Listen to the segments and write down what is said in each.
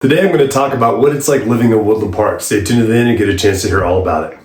Today I'm going to talk about what it's like living in Woodland Park. Stay tuned to the end and get a chance to hear all about it.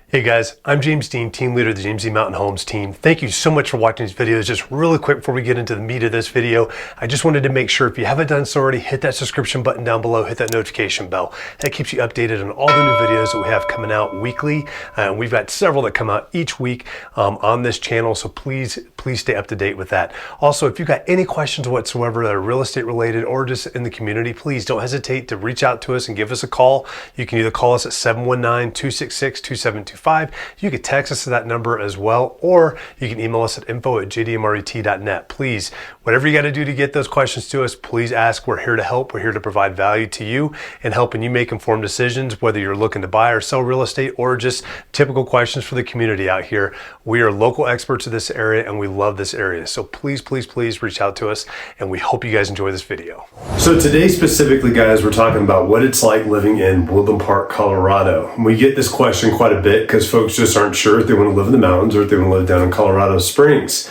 Hey guys, I'm James Dean, team leader of the James D. Mountain Homes team. Thank you so much for watching these videos. Just really quick before we get into the meat of this video, I just wanted to make sure if you haven't done so already, hit that subscription button down below, hit that notification bell. That keeps you updated on all the new videos that we have coming out weekly. We've got several that come out each week on this channel, so please stay up to date with that. Also, if you've got any questions whatsoever that are real estate related or just in the community, please don't hesitate to reach out to us and give us a call. You can either call us at 719-266-2725. You can text us to that number as well, or you can email us at info@jdmret.net. Please, whatever you got to do to get those questions to us, please ask. We're here to help. We're here to provide value to you and helping you make informed decisions, whether you're looking to buy or sell real estate or just typical questions for the community out here. We are local experts of this area and we love this area. So please reach out to us, and we hope you guys enjoy this video. So today specifically, guys, we're talking about what it's like living in Woodland Park, Colorado. We get this question quite a bit because folks just aren't sure if they want to live in the mountains or if they want to live down in Colorado Springs.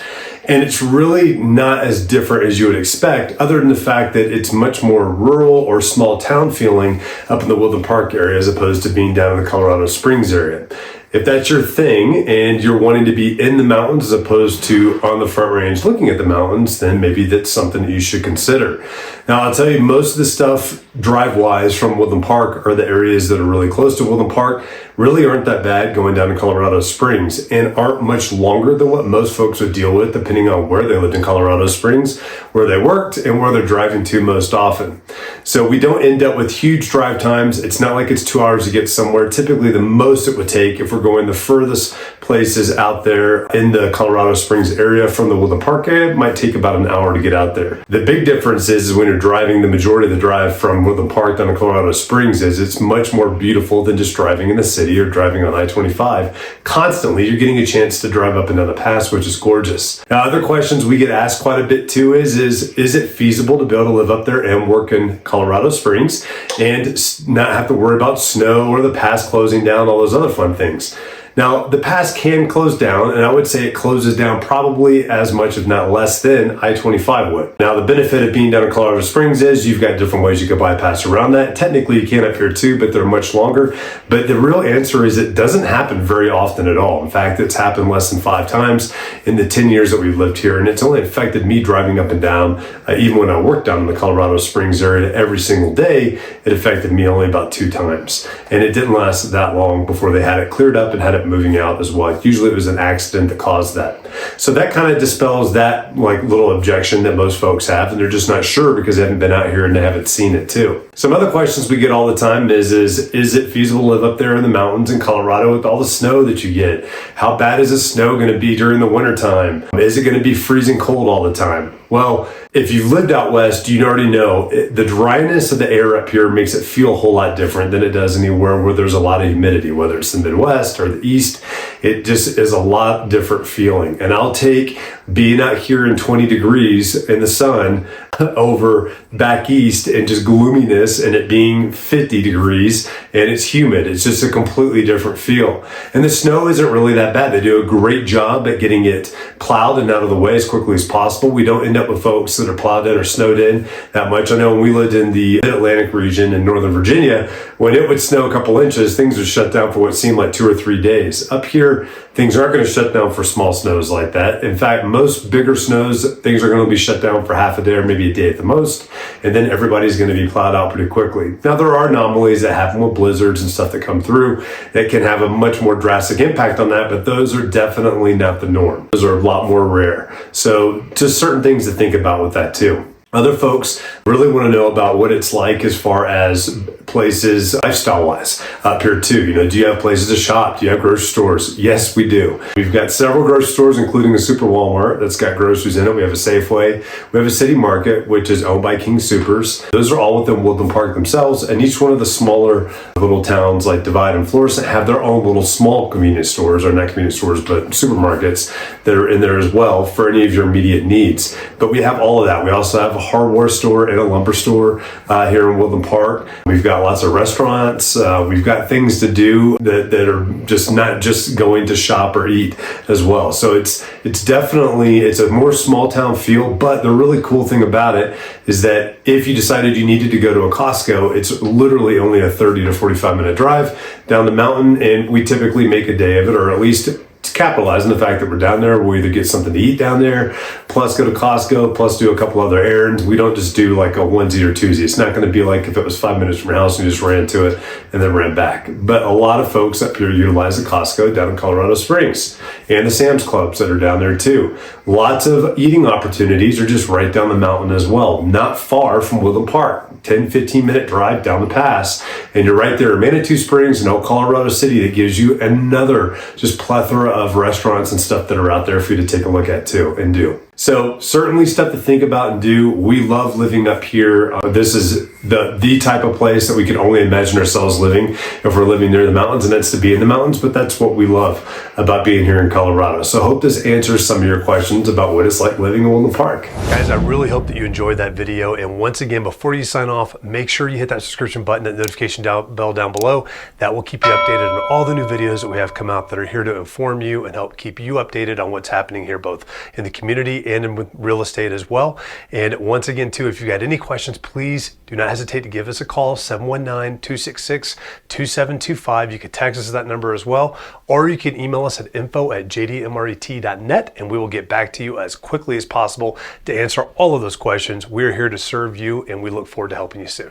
And it's really not as different as you would expect, other than the fact that it's much more rural or small town feeling up in the Woodland Park area as opposed to being down in the Colorado Springs area. If that's your thing and you're wanting to be in the mountains as opposed to on the front range looking at the mountains, then maybe that's something that you should consider. Now, I'll tell you, most of the stuff drive-wise from Woodland Park are the areas that are really close to Woodland Park really aren't that bad going down to Colorado Springs and aren't much longer than what most folks would deal with depending on where they lived in Colorado Springs, where they worked, and where they're driving to most often. So we don't end up with huge drive times. It's not like it's 2 hours to get somewhere. Typically, the most it would take if we're going the furthest places out there in the Colorado Springs area from the Woodland Park area, it might take about an hour to get out there. The big difference is when you're driving, the majority of the drive from Woodland Park down to Colorado Springs is it's much more beautiful than just driving in the city or driving on I-25. Constantly, you're getting a chance to drive up and down the pass, which is gorgeous. Now, other questions we get asked quite a bit too is it feasible to be able to live up there and work in Colorado Springs and not have to worry about snow or the pass closing down, all those other fun things? Now, the pass can close down, and I would say it closes down probably as much, if not less, than I-25 would. Now, the benefit of being down in Colorado Springs is you've got different ways you can bypass around that. Technically, you can up here too, but they're much longer. But the real answer is it doesn't happen very often at all. In fact, it's happened less than 5 times in the 10 years that we've lived here, and it's only affected me driving up and down. Even when I worked down in the Colorado Springs area every single day, it affected me only about 2 times. And it didn't last that long before they had it cleared up and had it moving out as well. Usually it was an accident that caused that. So that kind of dispels that little objection that most folks have, and they're just not sure because they haven't been out here and they haven't seen it too. Some other questions we get all the time is it feasible to live up there in the mountains in Colorado with all the snow that you get? How bad is the snow going to be during the wintertime? Is it going to be freezing cold all the time? Well, if you've lived out west, you already know the dryness of the air up here makes it feel a whole lot different than it does anywhere where there's a lot of humidity, whether it's the Midwest or the East. It just is a lot different feeling. And I'll take being out here in 20 degrees in the sun over back east and just gloominess and it being 50 degrees and it's humid. It's just a completely different feel. And the snow isn't really that bad. They do a great job at getting it plowed and out of the way as quickly as possible. We don't end up with folks that are plowed in or snowed in that much. I know when we lived in the Mid-Atlantic region in Northern Virginia, when it would snow a couple inches, things would shut down for what seemed like 2 or 3 days. Up here, things aren't going to shut down for small snows like that. In fact, most bigger snows, things are going to be shut down for half a day or maybe a day at the most, and then everybody's going to be plowed out pretty quickly. Now, there are anomalies that happen with blizzards and stuff that come through that can have a much more drastic impact on that, but those are definitely not the norm. Those are a lot more rare. So just certain things to think about with that too. Other folks really want to know about what it's like as far as places lifestyle-wise up here too. Do you have places to shop? Do you have grocery stores? Yes, we do. We've got several grocery stores, including a Super Walmart that's got groceries in it. We have a Safeway. We have a City Market, which is owned by King Soopers. Those are all within Woodland Park themselves, and each one of the smaller little towns like Divide and Florissant have their own little small convenience stores, or not convenience stores, but supermarkets that are in there as well for any of your immediate needs. But we have all of that. We also have a hardware store and a lumber store here in Woodland Park. We've got lots of restaurants. We've got things to do that are just not just going to shop or eat as well. So it's definitely a more small town feel, but the really cool thing about it is that if you decided you needed to go to a Costco, it's literally only a 30 to 45 minute drive down the mountain, and we typically make a day of it, or at least to capitalize on the fact that we're down there. We'll either get something to eat down there, plus go to Costco, plus do a couple other errands. We don't just do like a onesie or twosie. It's not going to be like if it was 5 minutes from your house and you just ran to it and then ran back. But a lot of folks up here utilize the Costco down in Colorado Springs and the Sam's Clubs that are down there too. Lots of eating opportunities are just right down the mountain as well, not far from Woodland Park. 10-15 minute drive down the pass, and you're right there in Manitou Springs and Colorado City. That gives you another just plethora of restaurants and stuff that are out there for you to take a look at too and do. So certainly stuff to think about and do. We love living up here. This is the type of place that we can only imagine ourselves living if we're living near the mountains, and that's to be in the mountains, but that's what we love about being here in Colorado. So I hope this answers some of your questions about what it's like living in Woodland Park. Guys, I really hope that you enjoyed that video, and once again, before you sign off, make sure you hit that subscription button, that notification bell down below. That will keep you updated on all the new videos that we have come out that are here to inform you and help keep you updated on what's happening here, both in the community and in real estate as well. And once again too, if you got any questions, please do not hesitate to give us a call, 719-266-2725. You can text us at that number as well, or you can email us at info@jdmret.net, and we will get back to you as quickly as possible to answer all of those questions. We're here to serve you, and we look forward to helping you soon.